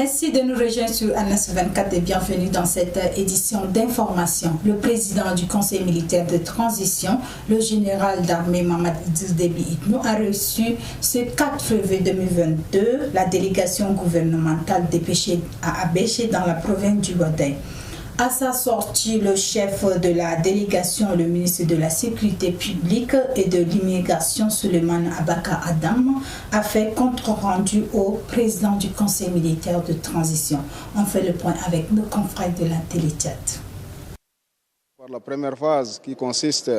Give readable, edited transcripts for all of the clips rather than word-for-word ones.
Merci de nous rejoindre sur Anas 24 et bienvenue dans cette édition d'information. Le président du Conseil militaire de transition, le général d'armée Mamadou Idriss Déby Itno, a reçu ce 4 février 2022 la délégation gouvernementale dépêchée à Abéché dans la province du Wadaye. À sa sortie, le chef de la délégation, le ministre de la Sécurité publique et de l'immigration, Souleymane Abaka Adam, a fait compte rendu au président du Conseil militaire de transition. On fait le point avec nos confrères de la Téléchat. La première phase qui consiste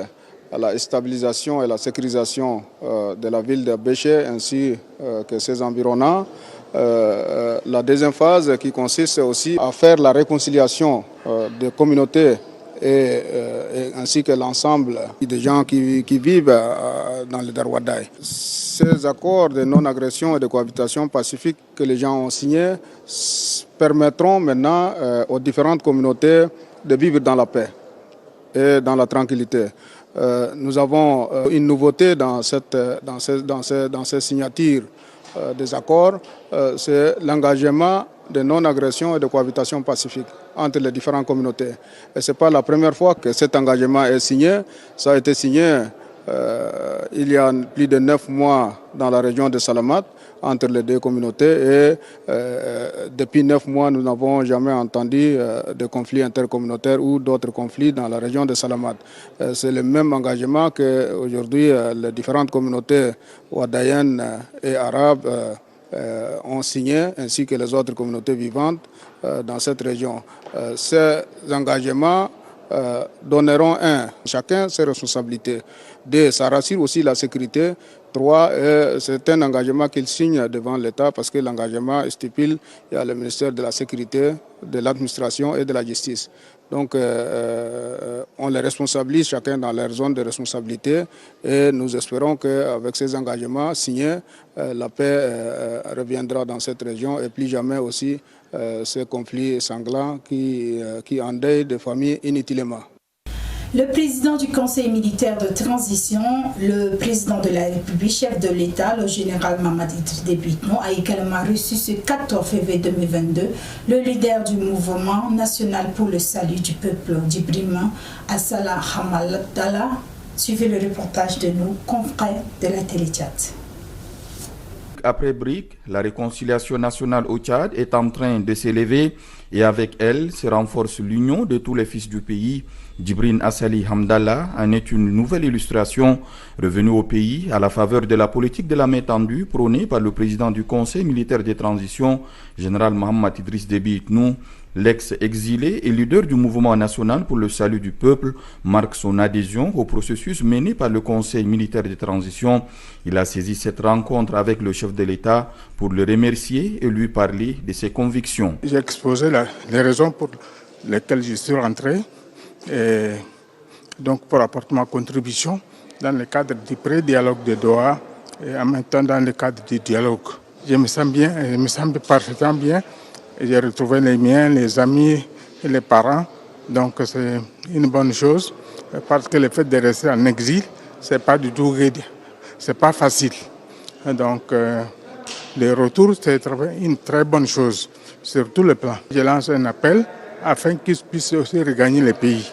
à la stabilisation et la sécurisation de la ville de Béché ainsi que ses environnants. La deuxième phase qui consiste aussi à faire la réconciliation des communautés ainsi que l'ensemble des gens qui vivent dans le Darwadaye. Ces accords de non-agression et de cohabitation pacifique que les gens ont signés permettront maintenant aux différentes communautés de vivre dans la paix et dans la tranquillité. Nous avons une nouveauté dans ces signatures des accords, c'est l'engagement de non-agression et de cohabitation pacifique entre les différentes communautés. Et ce n'est pas la première fois que cet engagement est signé. Ça a été signé il y a plus de 9 mois dans la région de Salamat entre les deux communautés et depuis 9 mois nous n'avons jamais entendu de conflits intercommunautaires ou d'autres conflits dans la région de Salamat. C'est le même engagement qu'aujourd'hui les différentes communautés wadayennes et arabes ont signé ainsi que les autres communautés vivantes dans cette région. Ces engagements donneront chacun ses responsabilités. 2, ça rassure aussi la sécurité. 3, c'est un engagement qu'il signe devant l'État parce que l'engagement stipule il y a le ministère de la Sécurité, de l'administration et de la justice. Donc on les responsabilise chacun dans leur zone de responsabilité et nous espérons qu'avec ces engagements signés, la paix reviendra dans cette région et plus jamais aussi ces conflits sanglants qui endeuillent des familles inutilement. Le président du Conseil militaire de transition, le président de la République, chef de l'État, le général Mamadou Idriss Déby Itno, a également reçu ce 14 février 2022 le leader du mouvement national pour le salut du peuple d'Ibrahima Assala Hamdallah. Suivez le reportage de nos confrères de la Téléchat. Après BRIC, la réconciliation nationale au Tchad est en train de s'élever et avec elle se renforce l'union de tous les fils du pays. Djibril Assali Hamdallah en est une nouvelle illustration. Revenu au pays à la faveur de la politique de la main tendue prônée par le président du Conseil militaire de transition, général Mamadou Idriss Déby Itno, l'ex-exilé et leader du mouvement national pour le salut du peuple marque son adhésion au processus mené par le Conseil militaire de transition. Il a saisi cette rencontre avec le chef de l'État pour le remercier et lui parler de ses convictions. J'ai exposé les raisons pour lesquelles je suis rentré et donc pour apporter ma contribution dans le cadre du pré-dialogue de Doha et en même temps dans le cadre du dialogue. Je me sens bien, je me sens parfaitement bien. J'ai retrouvé les miens, les amis et les parents. Donc c'est une bonne chose parce que le fait de rester en exil, c'est pas du tout c'est pas facile. Donc le retour, c'est une très bonne chose sur tous les plans. Je lance un appel afin qu'ils puissent aussi regagner le pays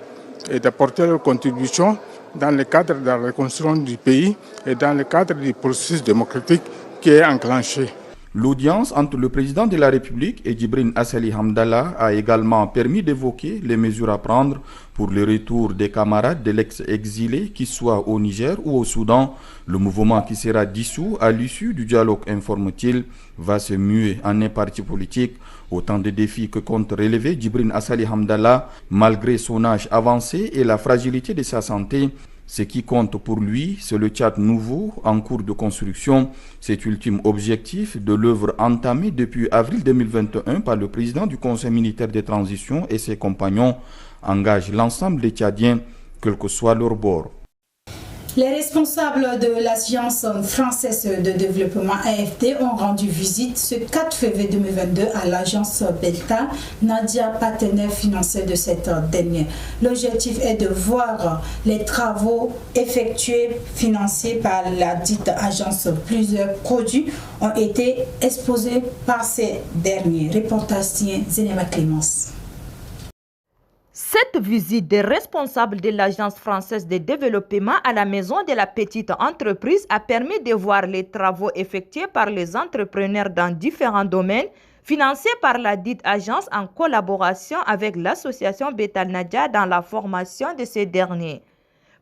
et d'apporter leur contribution dans le cadre de la reconstruction du pays et dans le cadre du processus démocratique qui est enclenché. L'audience entre le président de la République et Djibril Assali Hamdallah a également permis d'évoquer les mesures à prendre pour le retour des camarades de l'ex-exilé, qu'ils soient au Niger ou au Soudan. Le mouvement qui sera dissous à l'issue du dialogue, informe-t-il, va se muer en un parti politique. Autant de défis que compte relever Djibril Assali Hamdallah malgré son âge avancé et la fragilité de sa santé. Ce qui compte pour lui, c'est le Tchad nouveau en cours de construction. Cet ultime objectif de l'œuvre entamée depuis avril 2021 par le président du Conseil militaire de transition et ses compagnons engage l'ensemble des Tchadiens, quel que soit leur bord. Les responsables de l'Agence française de développement AFD ont rendu visite ce 4 février 2022 à l'agence Beta Nadia, partenaire financier de cette dernière. L'objectif est de voir les travaux effectués financés par la dite agence. Plusieurs produits ont été exposés par ces derniers. Reportage Zénéma Clémence. Cette visite des responsables de l'Agence française de développement à la maison de la petite entreprise a permis de voir les travaux effectués par les entrepreneurs dans différents domaines, financés par la dite agence en collaboration avec l'association Beta Nadia dans la formation de ces derniers.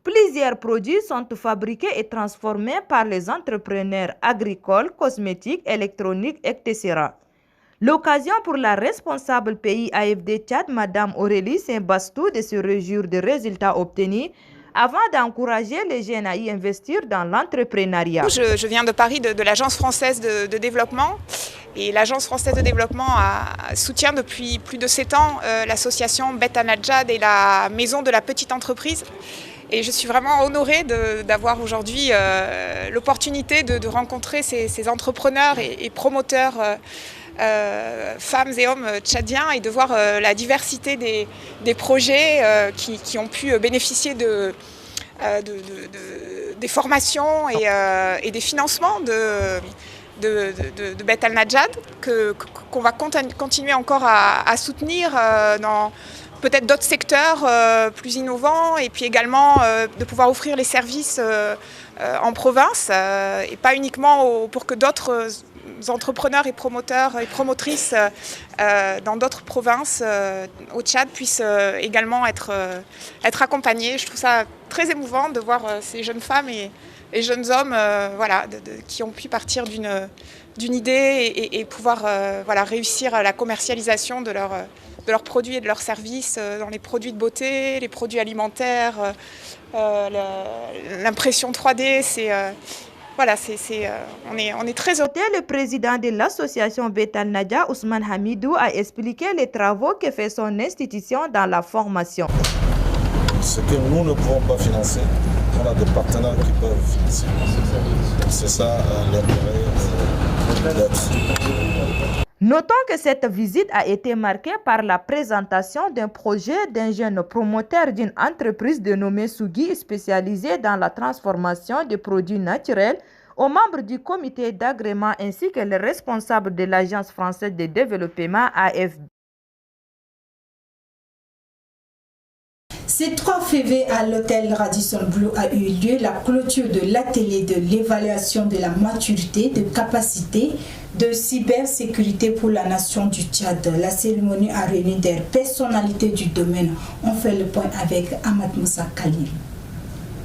Plusieurs produits sont fabriqués et transformés par les entrepreneurs agricoles, cosmétiques, électroniques, etc. L'occasion pour la responsable pays AFD Tchad, Madame Aurélie Saint-Bastou, de se réjouir des résultats obtenus avant d'encourager les jeunes à y investir dans l'entrepreneuriat. Je viens de Paris, de l'Agence française de développement. Et l'Agence française de développement soutient depuis plus de 7 ans l'association Beta Nadia et la maison de la petite entreprise. Et je suis vraiment honorée d'avoir aujourd'hui l'opportunité de rencontrer ces entrepreneurs et promoteurs femmes et hommes tchadiens et de voir la diversité des projets qui ont pu bénéficier des formations et des financements de Beta Nadia qu'on va continuer encore à soutenir dans peut-être d'autres secteurs plus innovants et puis également de pouvoir offrir les services en province et pas uniquement pour que d'autres entrepreneurs et promoteurs et promotrices dans d'autres provinces au Tchad puissent également être accompagnés. Je trouve ça très émouvant de voir ces jeunes femmes et jeunes hommes qui ont pu partir d'une idée et pouvoir réussir à la commercialisation de leurs produits et de leurs services dans les produits de beauté, les produits alimentaires, l'impression 3D, on est très heureux. Le président de l'association Beta Nadia, Ousmane Hamidou, a expliqué les travaux que fait son institution dans la formation. Ce que nous ne pouvons pas financer, on a des partenaires qui peuvent financer. C'est ça l'intérêt d'être. Notons que cette visite a été marquée par la présentation d'un projet d'un jeune promoteur d'une entreprise dénommée Sugi, spécialisée dans la transformation de produits naturels, aux membres du comité d'agrément ainsi que les responsables de l'Agence française de développement AFD. Ce 3 février à l'hôtel Radisson Blu a eu lieu la clôture de l'atelier de l'évaluation de la maturité de capacité de cybersécurité pour la nation du Tchad. La cérémonie a réuni des personnalités du domaine. On fait le point avec Ahmad Moussa Khalil.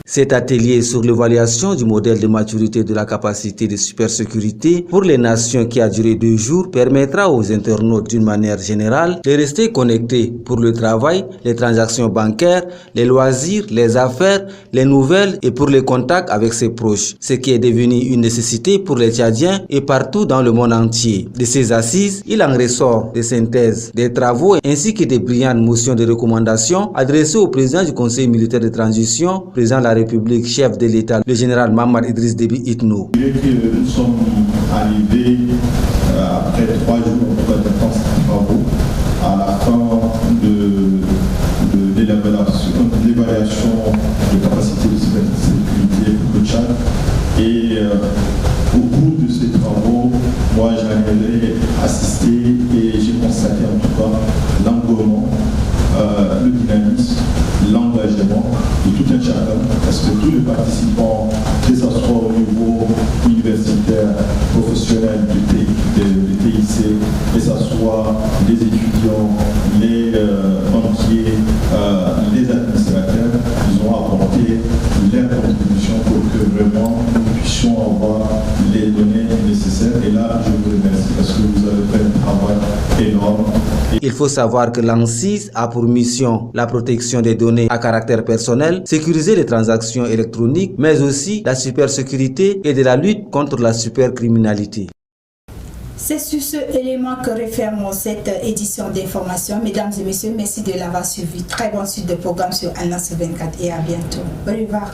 Cet atelier sur l'évaluation du modèle de maturité de la capacité de cybersécurité pour les nations qui a duré 2 jours permettra aux internautes d'une manière générale de rester connectés pour le travail, les transactions bancaires, les loisirs, les affaires, les nouvelles et pour les contacts avec ses proches, ce qui est devenu une nécessité pour les Tchadiens et partout dans le monde entier. De ces assises, il en ressort des synthèses, des travaux ainsi que des brillantes motions de recommandation adressées au président du Conseil militaire de transition, président de la République, chef de l'État, le général Mohamed Idriss Déby Itno. Nous sommes arrivés après 3 jours d'intenses travaux à la fin de l'évaluation de capacité de cybersécurité pour le Tchad. Et au cours de ces travaux, moi j'en ai assisté et j'ai constaté en tout cas l'engouement, le dynamisme, l'engagement de tout un chacun, parce que tous les participants, que ce soit au niveau universitaire, professionnel de TIC, que ce soit les étudiants, les banquiers, les administrateurs, ils ont apporté leur contribution pour que vraiment nous puissions avoir les données nécessaires. Et là, je vous remercie parce que vous avez fait un travail énorme. Il faut savoir que l'ANSSIS a pour mission la protection des données à caractère personnel, sécuriser les transactions électroniques, mais aussi la cybersécurité et de la lutte contre la cybercriminalité. C'est sur ce élément que refermons cette édition d'information. Mesdames et messieurs, merci de l'avoir suivi. Très bonne suite de programme sur Alliance 24 et à bientôt. Au revoir.